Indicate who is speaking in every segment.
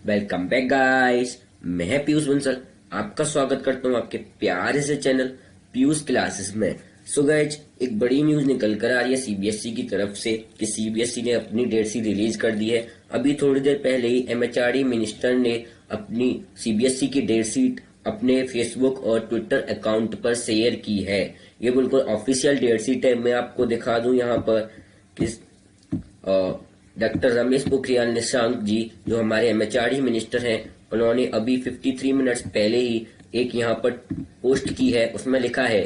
Speaker 1: Welcome back guys. मैं पीयूष बंसल आपका स्वागत करता हूं आपके प्यारे से चैनल पीयूष क्लासेस में। सो गाइस, एक बड़ी न्यूज निकल कर आ रही है सीबीएसई की तरफ से कि सीबीएसई ने अपनी डेट शीट रिलीज कर दी है। अभी थोड़ी देर पहले ही एमएचआरडी मिनिस्टर ने अपनी सीबीएसई की डेट शीट अपने फेसबुक और ट्विटर अकाउंट पर शेयर की है। ये बिल्कुल ऑफिशियल डेट शीट है। मैं आपको दिखा दूं यहाँ पर किस डॉक्टर रमेश पोखरियाल निशंक जी, जो हमारे एमएचआरडी मिनिस्टर हैं, उन्होंने अभी 53 मिनट्स पहले ही एक यहाँ पर पोस्ट की है। उसमें लिखा है,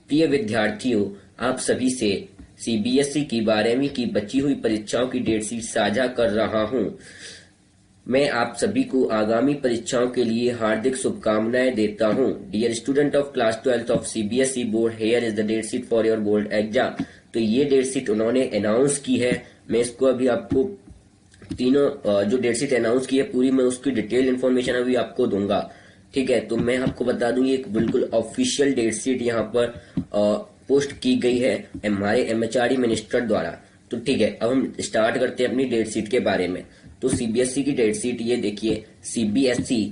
Speaker 1: प्रिय विद्यार्थियों, आप सभी से सीबीएसई की 12वीं की बची हुई परीक्षाओं की डेट शीट साझा कर रहा हूं। मैं आप सभी को आगामी परीक्षाओं के लिए हार्दिक शुभकामनाएं देता हूं। Dear student of class 12th of CBSE board, here is the date sheet for your board exam. तो ये डेट शीट उन्होंने अनाउंस की है। मैं इसको अभी आपको तीनों जो डेट शीट अनाउंस की है पूरी, मैं उसकी डिटेल इन्फॉर्मेशन अभी आपको दूंगा। ठीक है, तो मैं आपको बता दूं ये एक बिल्कुल ऑफिशियल डेट शीट यहाँ पर पोस्ट की गई है हमारे एमएचआरडी मिनिस्टर द्वारा। तो ठीक है, अब हम स्टार्ट करते हैं अपनी डेट शीट के बारे में। तो सीबीएसई की डेट शीट ये देखिए, सीबीएसई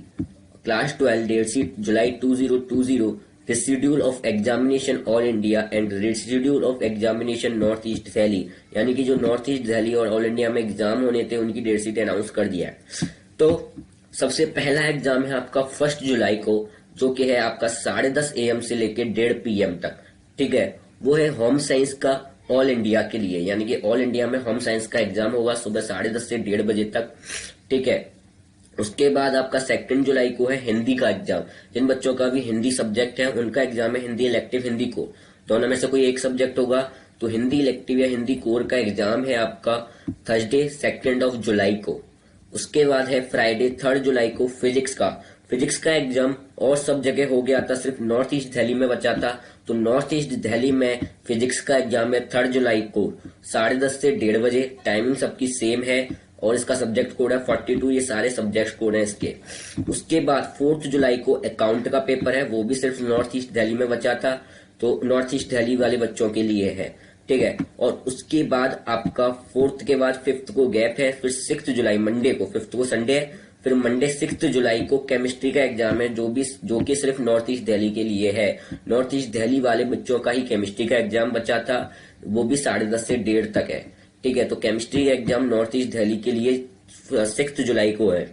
Speaker 1: क्लास 12 डेट शीट जुलाई 2020, schedule of examination all India and schedule of examination north east Delhi, यानी कि जो नॉर्थ ईस्ट दिल्ली और ऑल इंडिया में एग्जाम होने थे उनकी डेट शीट अनाउंस कर दिया है। तो सबसे पहला एग्जाम है आपका 1 जुलाई को, जो कि है आपका 10:30 AM से लेकर 1:30 PM तक। ठीक है, वो है होम साइंस का ऑल इंडिया के लिए, यानी कि ऑल इंडिया में होम साइंस का एग्जाम होगा सुबह 10:30 से 1:30 बजे तक। ठीक है, उसके बाद आपका 2 जुलाई को है हिंदी का एग्जाम। जिन बच्चों का भी हिंदी सब्जेक्ट है उनका एग्जाम है हिंदी इलेक्टिव हिंदी को, दोनों में से कोई एक सब्जेक्ट होगा। तो हिंदी इलेक्टिव या हिंदी कोर का एग्जाम है आपका थर्सडे 2 जुलाई को। उसके बाद है फ्राइडे 3 जुलाई को फिजिक्स का एग्जाम और सब जगह हो गया था, सिर्फ नॉर्थ ईस्ट दिल्ली में बचा था। तो नॉर्थ ईस्ट दिल्ली में फिजिक्स का एग्जाम है 3 जुलाई को 10:30 से 1:30 बजे। टाइमिंग सबकी सेम है और इसका सब्जेक्ट कोड है 42। ये सारे सब्जेक्ट कोड हैं इसके। उसके बाद 4 जुलाई को अकाउंट का पेपर है, वो भी सिर्फ नॉर्थ ईस्ट दिल्ली में बचा था, तो नॉर्थ ईस्ट दिल्ली वाले बच्चों के लिए है। ठीक है, और उसके बाद आपका 4th के बाद 5th को गैप है, फिर 6 जुलाई मंडे को, 5th को संडे है, फिर मंडे 6 जुलाई को केमिस्ट्री का एग्जाम है, जो कि सिर्फ नॉर्थ ईस्ट दिल्ली के लिए है। नॉर्थ ईस्ट दिल्ली वाले बच्चों का ही केमिस्ट्री का एग्जाम बचा था, वो भी 10:30 से 1:30 तक है। ठीक है, तो केमिस्ट्री का एग्जाम नॉर्थ ईस्ट दिल्ली के लिए 6 जुलाई को है।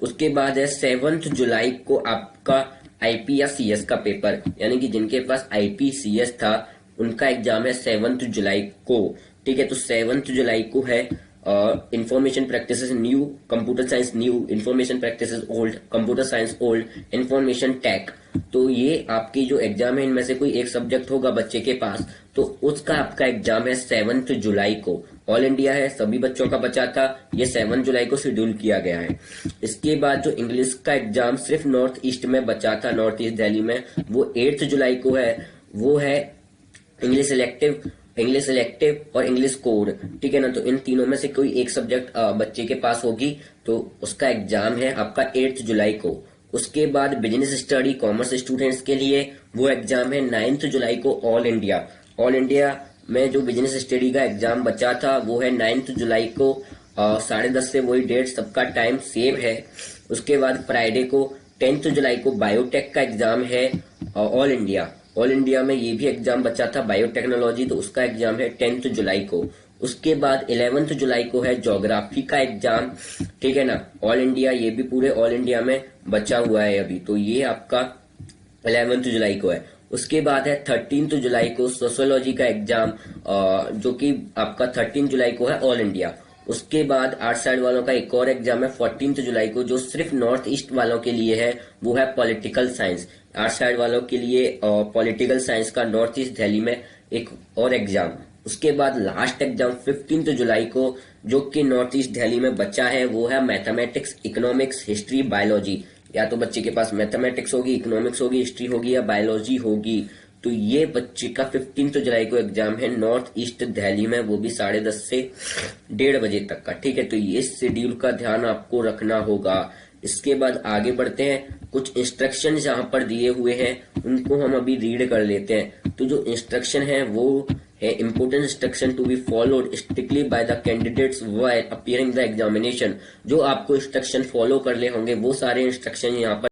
Speaker 1: उसके बाद है 7 जुलाई को आपका आईपी या सीएस का पेपर, यानी कि जिनके पास आईपी सीएस था उनका एग्जाम है 7 जुलाई को। ठीक है, तो 7 जुलाई को है information practices new, computer science new, information practices old, computer science old, information tech. तो ये आपकी जो एग्जाम है इनमें से कोई एक सब्जेक्ट होगा बच्चे के पास, तो उसका आपका एग्जाम है 7 जुलाई को। ऑल इंडिया है, सभी बच्चों का बचा था, ये 7 जुलाई को शेड्यूल किया गया है। इसके बाद जो इंग्लिश का एग्जाम सिर्फ नॉर्थ ईस्ट में बचा था, नॉर्थ ईस्ट दिल्ली में, वो 8 जुलाई को है। वो है इंग्लिश इलेक्टिव और इंग्लिश कोर। ठीक है ना, तो इन तीनों में से कोई एक सब्जेक्ट बच्चे के पास होगी, तो उसका एग्जाम है आपका 8 जुलाई को। उसके बाद बिजनेस स्टडी कॉमर्स स्टूडेंट्स के लिए वो एग्जाम है 9 जुलाई को। ऑल इंडिया में जो बिजनेस स्टडी का एग्जाम बचा था वो है 9 जुलाई को 10:30 से, वही डेट, सबका टाइम सेम है। उसके बाद फ्राइडे को 10 जुलाई को बायोटेक का एग्जाम है ऑल इंडिया में ये भी एग्जाम बचा था बायोटेक्नोलॉजी, तो उसका एग्जाम है 10 जुलाई को। उसके बाद 11 जुलाई को है ज्योग्राफी का एग्जाम। ठीक है ना, ऑल इंडिया, ये भी पूरे ऑल इंडिया में बचा हुआ है अभी, तो ये आपका 11 जुलाई को है। उसके बाद है 13 जुलाई को सोशियोलॉजी का एग्जाम, जो कि आपका 13 जुलाई को है ऑल इंडिया। उसके बाद आर्ट साइड वालों का एक और एग्जाम है 14 जुलाई को, जो सिर्फ नॉर्थ ईस्ट वालों के लिए है, वो है पॉलिटिकल साइंस। आर्ट साइड वालों के लिए पॉलिटिकल साइंस का नॉर्थ ईस्ट दिल्ली में एक और एग्जाम। उसके बाद लास्ट एग्जाम 15 जुलाई को, जो कि नॉर्थ ईस्ट दिल्ली में बचा है, वो है मैथमेटिक्स, इकोनॉमिक्स, हिस्ट्री, बायोलॉजी। या तो बच्चे के पास मैथमेटिक्स होगी, इकोनॉमिक्स होगी, हिस्ट्री होगी या बायोलॉजी होगी। तो ये बच्चे का 15 जुलाई को एग्जाम है नॉर्थ ईस्ट दिल्ली में, वो भी 10:30 से 1:30 बजे तक का। ठीक है, तो ये शेड्यूल का ध्यान आपको रखना होगा। इसके बाद आगे बढ़ते हैं, कुछ इंस्ट्रक्शन यहाँ पर दिए हुए हैं उनको हम अभी रीड कर लेते हैं। तो जो इंस्ट्रक्शन है वो है important instruction to be followed strictly by the candidates while appearing the examination। जो आपको इंस्ट्रक्शन फॉलो करने होंगे वो सारे इंस्ट्रक्शन यहाँ पर।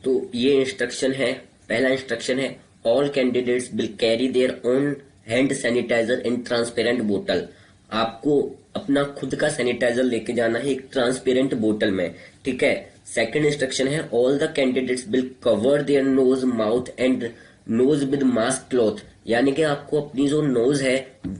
Speaker 1: तो ये इंस्ट्रक्शन है, पहला इंस्ट्रक्शन है all candidates will carry their own hand sanitiser in transparent बोतल। आपको अपना खुद का सैनिटाइजर लेके जाना है एक ट्रांसपेरेंट बोतल में, ठीक है। सेकंड इंस्ट्रक्शन है all the candidates will cover their nose mouth and nose with mask cloth. यानी कि आपको अपनी जो नोज है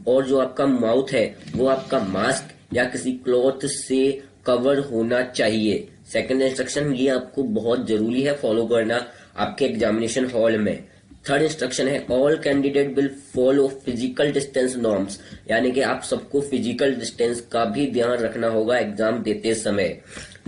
Speaker 1: और जो आपका माउथ है वो आपका मास्क या किसी क्लॉथ से कवर होना चाहिए। सेकंड इंस्ट्रक्शन ये आपको बहुत जरूरी है फॉलो करना आपके एग्जामिनेशन हॉल में। थर्ड इंस्ट्रक्शन है all candidate will follow physical distance norms. यानी कि आप सबको फिजिकल डिस्टेंस का भी ध्यान रखना होगा एग्जाम देते समय।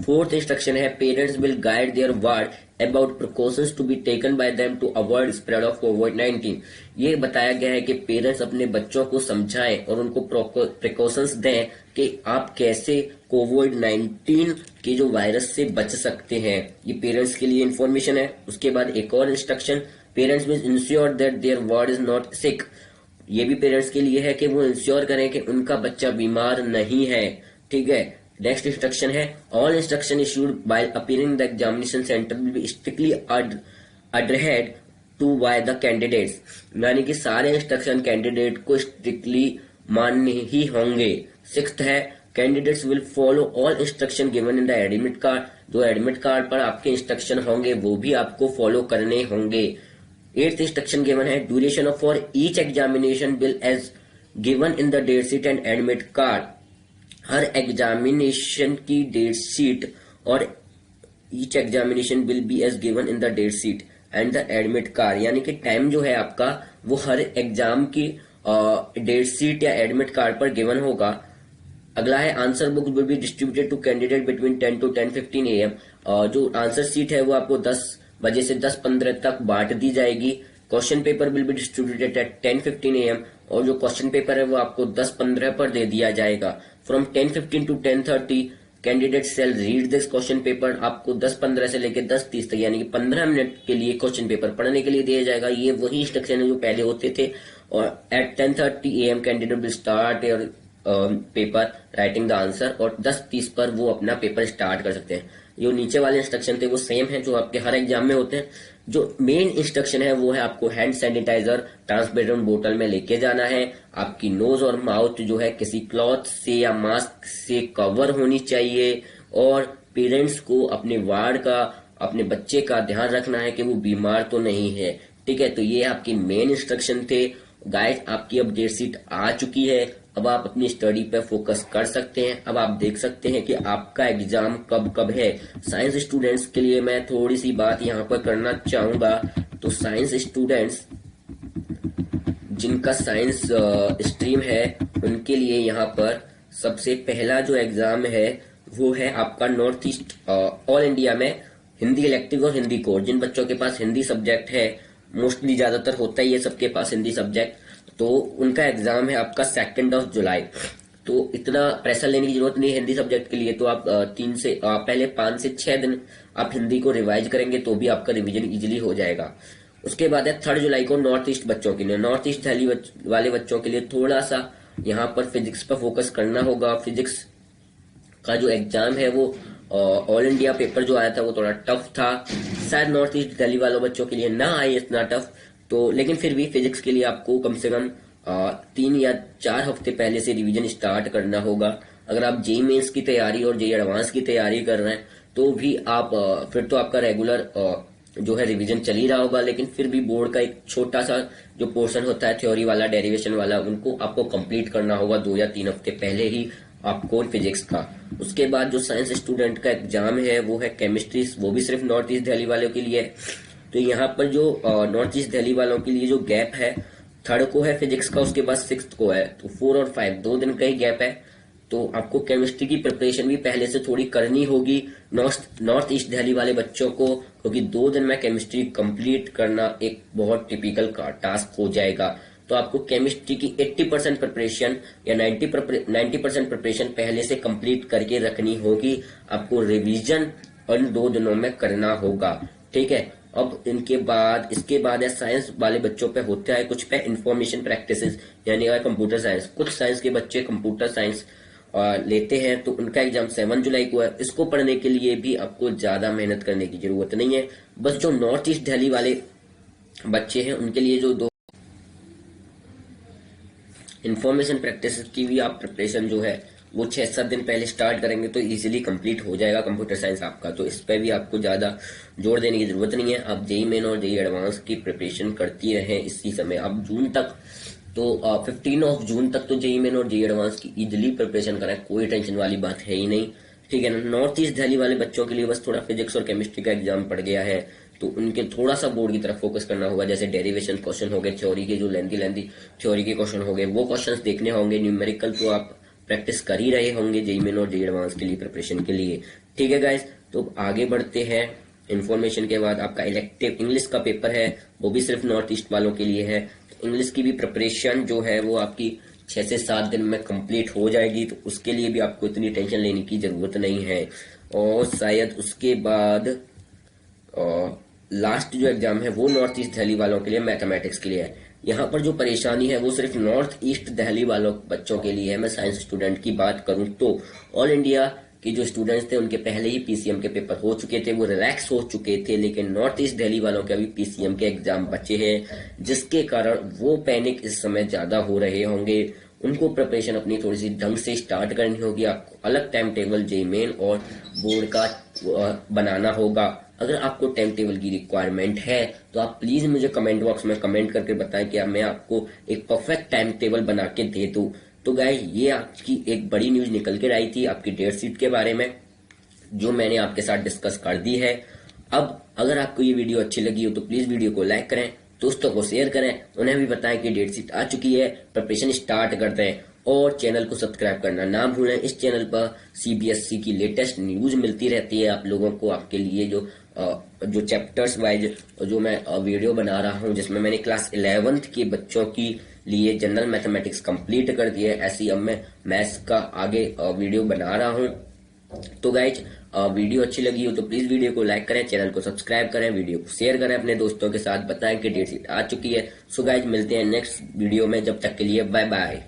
Speaker 1: फोर्थ इंस्ट्रक्शन है parents will guide their ward about precautions to be taken by them to avoid spread of covid. ये बताया गया है कि पेरेंट्स अपने बच्चों को समझाएं और उनको प्रिकॉशंस दें कि आप कैसे कोविड-19 के जो वायरस से बच सकते हैं। ये पेरेंट्स के लिए इंफॉर्मेशन है। उसके बाद एक और instruction parents will ensure that their ward is not sick. ये भी पेरेंट्स के लिए है कि वो इंश्योर करें कि उनका बच्चा बीमार नहीं है, ठीक है। नेक्स्ट इंस्ट्रक्शन है all instruction issued by appearing the examination centre will be strictly अडहेड टू बाय द कैंडिडेट्स। यानी कि सारे इंस्ट्रक्शन कैंडिडेट को स्ट्रिक्टली मानने ही होंगे। सिक्स्थ है candidates will follow all instruction given in the admit card. जो एडमिट कार्ड पर आपके इंस्ट्रक्शन होंगे वो भी आपको फॉलो करने होंगे। एट्थ इंस्ट्रक्शन गिवन है duration of for each examination will as given in the date sheet and admit card. हर एग्जामिनेशन की डेट शीट और each examination will be as given in the date sheet and the admit card. यानी कि time जो है आपका वो हर एग्जाम की डेट शीट या एडमिट कार्ड पर गिवन होगा। अगला है answer book will be distributed to candidate between 10 to 10:15 AM। जो आंसर शीट है वो आपको 10 बजे से 10:15 तक बांट दी जाएगी। Question paper will be distributed at 10:15 AM और जो क्वेश्चन पेपर है वो आपको 10:15 पर दे दिया जाएगा। From 10:15 to 10:30 candidate shall read this question paper. आपको 10:15 से लेकर 10:30 तक यानी कि 15 मिनट के लिए क्वेश्चन पेपर पढ़ने के लिए दिया जाएगा। ये वही इंस्ट्रक्शन है जो पहले होते थे। और at 10:30 AM candidate will start your paper writing the answer और 10:30 पर वो अपना पेपर स्टार्ट कर सकते हैं। जो नीचे वाले इंस्ट्रक्शन थे वो सेम है जो आपके हर एग्जाम में होते हैं। जो मेन इंस्ट्रक्शन है वो है आपको हैंड सैनिटाइजर ट्रांसपेरेंट बोतल में लेके जाना है। आपकी नोज और माउथ जो है किसी क्लॉथ से या मास्क से कवर होनी चाहिए और पेरेंट्स को अपने वार्ड का अपने बच्चे का ध्यान रखना है कि वो बीमार तो नहीं है, ठीक है। तो ये आपकी मेन इंस्ट्रक्शन थे। गाइस आपकी अब डेट शीट आ चुकी है। अब आप अपनी स्टडी पे फोकस कर सकते हैं। अब आप देख सकते हैं कि आपका एग्जाम कब कब है। साइंस स्टूडेंट्स के लिए मैं थोड़ी सी बात यहाँ पर करना चाहूंगा। तो साइंस स्टूडेंट्स जिनका साइंस स्ट्रीम है उनके लिए यहाँ पर सबसे पहला जो एग्जाम है वो है आपका नॉर्थ ईस्ट ऑल इंडिया में हिंदी इलेक्टिव और हिंदी कोर। जिन बच्चों के पास हिंदी सब्जेक्ट है, मोस्टली ज्यादातर होता ही है सबके पास हिंदी सब्जेक्ट, तो उनका एग्जाम है आपका 2 जुलाई। तो इतना प्रेशर लेने की जरूरत नहीं है हिंदी सब्जेक्ट के लिए। तो आप पहले 5 से 6 दिन आप हिंदी को रिवाइज करेंगे तो भी आपका रिवीजन इजीली हो जाएगा। उसके बाद है 3 जुलाई को नॉर्थ ईस्ट बच्चों के लिए। नॉर्थ ईस्ट दिल्ली वाले बच्चों के लिए थोड़ा सा यहाँ पर फिजिक्स पर फोकस करना होगा। फिजिक्स का जो एग्जाम है वो ऑल इंडिया पेपर जो आया था वो थोड़ा टफ था। शायद नॉर्थ ईस्ट दिल्ली वालों बच्चों के लिए ना आए इतना टफ, तो लेकिन फिर भी फिजिक्स के लिए आपको कम से कम 3 या 4 हफ्ते पहले से रिवीजन स्टार्ट करना होगा। अगर आप जेईई मेंस की तैयारी और जेईई एडवांस की तैयारी कर रहे हैं तो भी आप फिर तो आपका रेगुलर जो है रिवीजन चल ही रहा होगा, लेकिन फिर भी बोर्ड का एक छोटा सा जो पोर्शन होता है थ्योरी वाला, डेरिवेशन वाला, उनको आपको कंप्लीट करना होगा 2 या 3 हफ्ते पहले ही आपको फिजिक्स का। उसके बाद जो साइंस स्टूडेंट का एग्जाम है वो है केमिस्ट्री, वो भी सिर्फ नॉर्थ ईस्ट दिल्ली वालों के लिए है। तो यहाँ पर जो नॉर्थ ईस्ट दिल्ली वालों के लिए जो गैप है 3rd को है फिजिक्स का, उसके बाद 6th को है, तो 4 और 5 2 दिन का ही गैप है। तो आपको केमिस्ट्री की प्रिपरेशन भी पहले से थोड़ी करनी होगी नॉर्थ ईस्ट दिल्ली वाले बच्चों को, क्योंकि 2 दिन में केमिस्ट्री कंप्लीट करना एक बहुत टिपिकल का टास्क हो जाएगा। तो आपको केमिस्ट्री की 80% प्रिपरेशन या 90% प्रिपरेशन पहले से कंप्लीट करके रखनी होगी। आपको रिवीजन उन 2 दिनों में करना होगा, ठीक है। अब इसके बाद है साइंस वाले बच्चों पे होता है कुछ पे इंफॉर्मेशन प्रैक्टिसेस, यानी कंप्यूटर साइंस। कुछ साइंस के बच्चे कंप्यूटर साइंस लेते हैं तो उनका एग्जाम 7 जुलाई को है। इसको पढ़ने के लिए भी आपको ज्यादा मेहनत करने की जरूरत नहीं है। बस जो नॉर्थ ईस्ट दिल्ली वाले बच्चे हैं उनके लिए जो 2 इंफॉर्मेशन प्रैक्टिस की भी आप प्रिपरेशन जो है वो 6-7 दिन पहले स्टार्ट करेंगे तो इजीली कंप्लीट हो जाएगा कंप्यूटर साइंस आपका। तो इस पर भी आपको ज्यादा जोर देने की जरूरत नहीं है। आप जेई मेन और जेई एडवांस की प्रिपरेशन करती रहे इसी समय। अब जून तक तो 15 जून तक तो जेई मेन और जेई एडवांस की इजीली प्रिपरेशन करें, कोई टेंशन वाली बात है ही नहीं, ठीक है ना। नॉर्थ ईस्ट दिल्ली वाले बच्चों के लिए बस थोड़ा फिजिक्स और केमिस्ट्री का एग्जाम पड़ गया है तो उनके थोड़ा सा बोर्ड की तरफ फोकस करना होगा। जैसे डेरिवेशन क्वेश्चन हो गए, थ्योरी के जो लेंथी थ्योरी के क्वेश्चन हो गए वो क्वेश्चंस देखने होंगे। न्यूमेरिकल तो आप प्रैक्टिस कर ही रहे होंगे जेई मेन और जेई एडवांस के लिए प्रिपरेशन के लिए, ठीक है गाइस। तो आगे बढ़ते हैं। इन्फॉर्मेशन के बाद आपका इलेक्टिव इंग्लिश का पेपर है, वो भी सिर्फ नॉर्थ ईस्ट वालों के लिए है। इंग्लिश की भी प्रिपरेशन जो है वो आपकी 6 से 7 दिन में कंप्लीट हो जाएगी, तो उसके लिए भी आपको इतनी टेंशन लेने की जरूरत नहीं है। और शायद उसके बाद लास्ट जो एग्जाम है वो नॉर्थ ईस्ट दिल्ली वालों के लिए मैथमेटिक्स के लिए है। यहाँ पर जो परेशानी है वो सिर्फ नॉर्थ ईस्ट दिल्ली वालों बच्चों के लिए है। मैं साइंस स्टूडेंट की बात करूं तो ऑल इंडिया के जो स्टूडेंट्स थे उनके पहले ही पीसीएम के पेपर हो चुके थे, वो रिलैक्स हो चुके थे। लेकिन नॉर्थ ईस्ट दिल्ली वालों के अभी पीसीएम के एग्जाम बचे हैं, जिसके कारण वो पैनिक इस समय ज्यादा हो रहे होंगे। उनको प्रिपरेशन अपनी थोड़ी सी ढंग से स्टार्ट करनी होगी। आपको अलग टाइम टेबल जेई मेन और बोर्ड का बनाना होगा। अगर आपको टाइम टेबल की रिक्वायरमेंट है तो आप प्लीज मुझे कमेंट बॉक्स में कमेंट करके बताएं कि मैं आपको एक परफेक्ट टाइम टेबल बना के दे दूं। तो गाइस ये आपकी एक बड़ी न्यूज निकल कर आई थी आपकी डेट शीट के बारे में, जो मैंने आपके साथ डिस्कस कर दी है। अब अगर आपको ये वीडियो अच्छी लगी हो तो प्लीज वीडियो को लाइक करें, दोस्तों को शेयर करें, उन्हें भी बताएं कि डेट शीट आ चुकी है, प्रिपरेशन स्टार्ट करते हैं। और चैनल को सब्सक्राइब करना ना भूलें। इस चैनल पर सीबीएसई की लेटेस्ट न्यूज मिलती रहती है आप लोगों को। आपके लिए जो चैप्टर्स वाइज जो मैं वीडियो बना रहा हूं, जिसमें मैंने क्लास 11th के बच्चों की लिए जनरल मैथमेटिक्स कंप्लीट कर दिया है, ऐसी अब मैं मैथ्स का आगे वीडियो बना रहा हूं। तो गाइज वीडियो अच्छी लगी हो तो प्लीज वीडियो को लाइक करें, चैनल को सब्सक्राइब करें, वीडियो को शेयर करें अपने दोस्तों के साथ, बताएं कि डेट शीट आ चुकी है। सो गाइज मिलते हैं नेक्स्ट वीडियो में, जब तक के लिए बाय बाय।